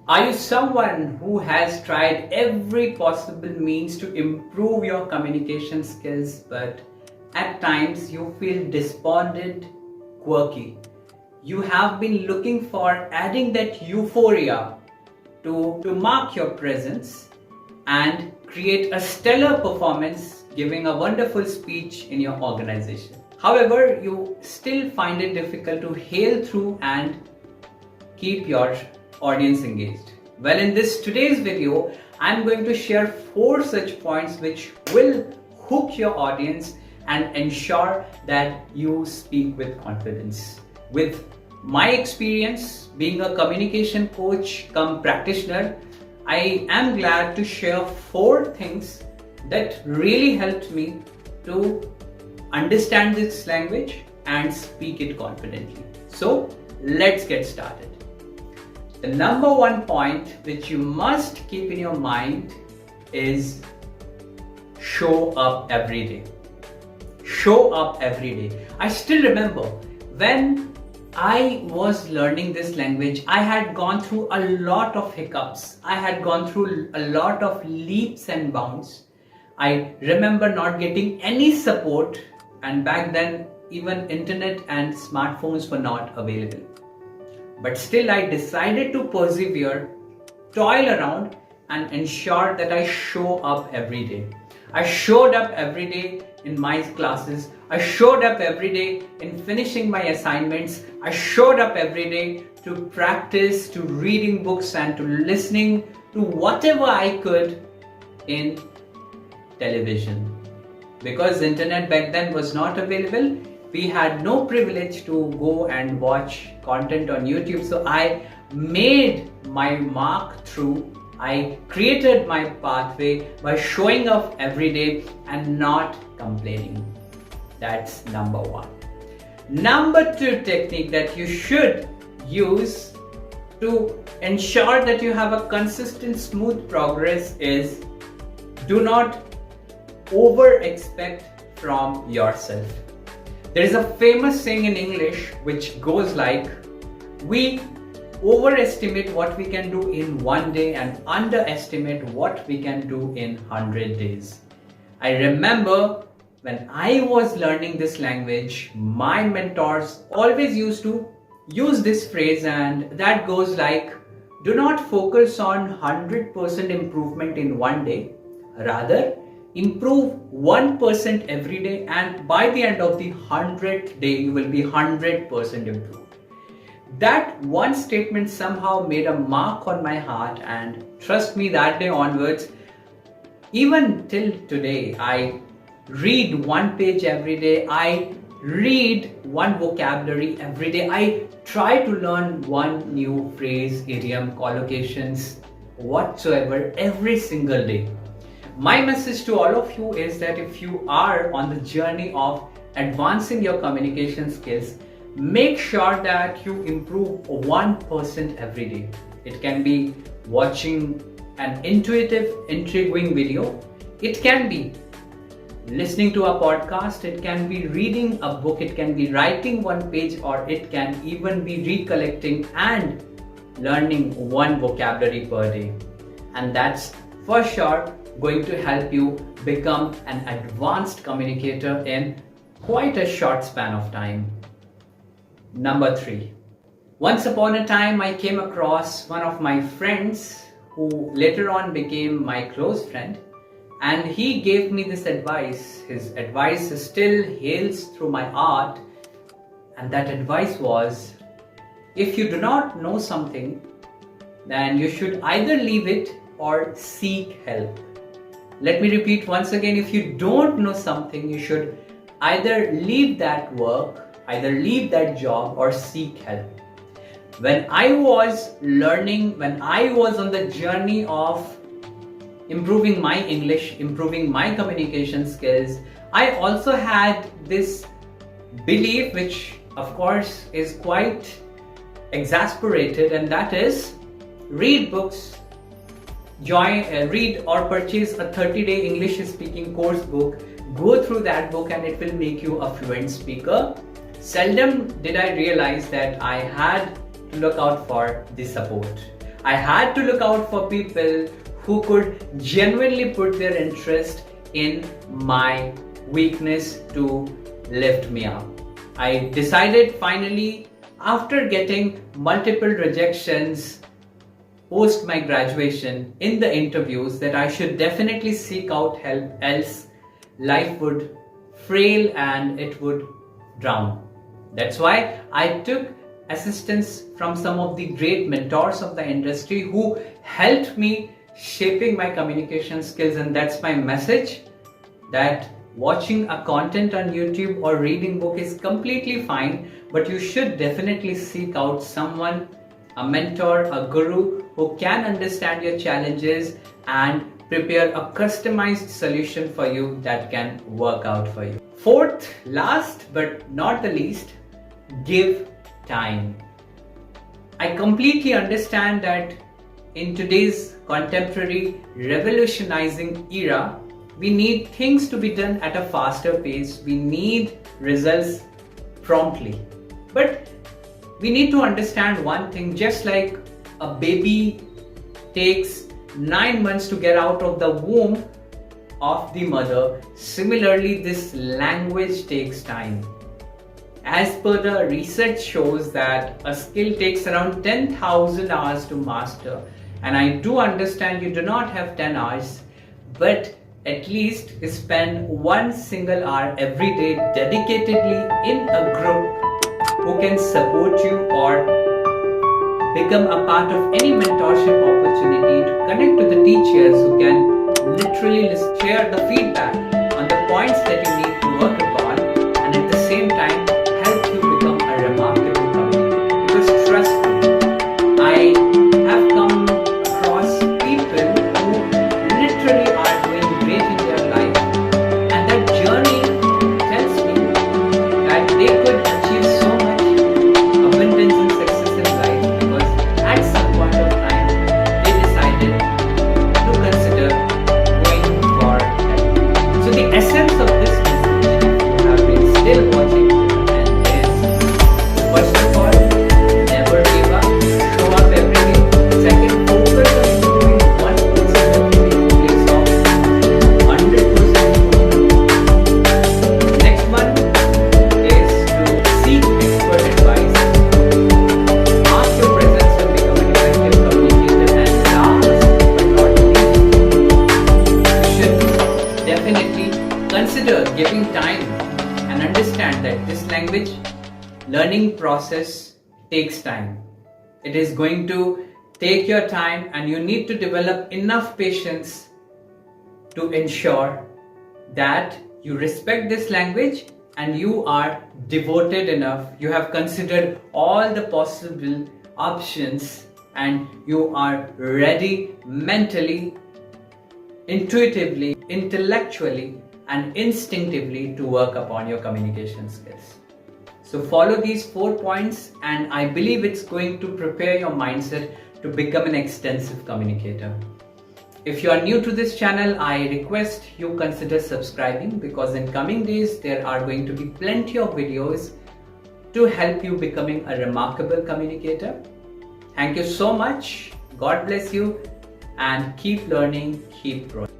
Are you someone who has tried every possible means to improve your communication skills, but at times you feel despondent, quirky? You have been looking for adding that euphoria to mark your presence and create a stellar performance, giving a wonderful speech in your organization. However, you still find it difficult to hail through and keep your audience engaged. Well, in this today's video, I'm going to share 4 such points which will hook your audience and ensure that you speak with confidence. With my experience being a communication coach come practitioner, I am glad to share 4 things that really helped me to understand this language and speak it confidently. So let's get started. The number 1 point which you must keep in your mind is show up every day. Show up every day. I still remember when I was learning this language, I had gone through a lot of hiccups. I had gone through a lot of leaps and bounds. I remember not getting any support, and back then even internet and smartphones were not available. But still I decided to persevere, toil around and ensure that I show up every day. I showed up every day in my classes. I showed up every day in finishing my assignments. I showed up every day to practice, to reading books and to listening to whatever I could in television. Because internet back then was not available, we had no privilege to go and watch content on YouTube. So I made my mark through. I created my pathway by showing up every day and not complaining. That's number 1. Number 2 technique that you should use to ensure that you have a consistent, smooth progress is do not over expect from yourself. There is a famous saying in English which goes like, we overestimate what we can do in 1 day and underestimate what we can do in 100 days. I remember when I was learning this language, my mentors always used to use this phrase, and that goes like, do not focus on 100% improvement in 1 day, rather improve 1% every day, and by the end of the 100th day you will be 100% improved. That one statement somehow made a mark on my heart, and trust me, that day onwards, even till today, I read 1 page every day. I read 1 vocabulary every day. I try to learn 1 new phrase, idiom, collocations, whatsoever every single day. My message to all of you is that if you are on the journey of advancing your communication skills, make sure that you improve 1% every day. It can be watching an intuitive, intriguing video. It can be listening to a podcast. It can be reading a book. It can be writing 1 page, or it can even be recollecting and learning 1 vocabulary per day. And that's for sure going to help you become an advanced communicator in quite a short span of time. Number 3. Once upon a time, I came across one of my friends who later on became my close friend, and he gave me this advice. His advice still hails through my heart, and that advice was, if you do not know something, then you should either leave it or seek help. Let me repeat once again, if you don't know something, you should either leave that work, either leave that job, or seek help. When I was learning, when I was on the journey of improving my English, improving my communication skills, I also had this belief, which of course is quite exasperated, and that is read books, read or purchase a 30-day English speaking course book, go through that book and it will make you a fluent speaker. Seldom did I realize that I had to look out for the support. I had to look out for people who could genuinely put their interest in my weakness to lift me up. I decided finally, after getting multiple rejections post my graduation in the interviews, that I should definitely seek out help, else life would fail and it would drown. That's why I took assistance from some of the great mentors of the industry who helped me shaping my communication skills. And that's my message, that watching a content on YouTube or reading book is completely fine, but you should definitely seek out someone, a mentor, a guru who can understand your challenges and prepare a customized solution for you that can work out for you. Fourth, last but not the least, give time. I completely understand that in today's contemporary revolutionizing era, we need things to be done at a faster pace. We need results promptly. But we need to understand one thing, just like a baby takes 9 months to get out of the womb of the mother, similarly this language takes time. As per the research shows that a skill takes around 10,000 hours to master, and I do understand you do not have 10 hours, but at least spend one single hour every day dedicatedly in a group who can support you or become a part of any mentorship opportunity, to connect to the teachers who can literally share the feedback on the points that you need to work upon, and at the same time help you become a remarkable communicator. Because trust me, I have come across people who literally are doing great in their life, and that journey tells me that they could achieve so much abundance and success in life because at some point of time they decided to consider going for help. So the essence of this message, if you have been still watching till the end, is first of all, never give up, show up every day. Second, focus on improving 1% every day in place of 100% improvement. Next one is to seek expert advice. Mark your presence and become an effective communicator. And last but not least, you should definitely consider giving time and understand that this language learning process takes time. It is going to take your time, and you need to develop enough patience to ensure that you respect this language and you are devoted enough. You have considered all the possible options and you are ready mentally, intuitively, intellectually, and instinctively to work upon your communication skills. So follow these 4 points, and I believe it's going to prepare your mindset to become an extensive communicator. If you are new to this channel, I request you consider subscribing, because in coming days there are going to be plenty of videos to help you becoming a remarkable communicator. Thank you so much. God bless you, and keep learning, keep growing.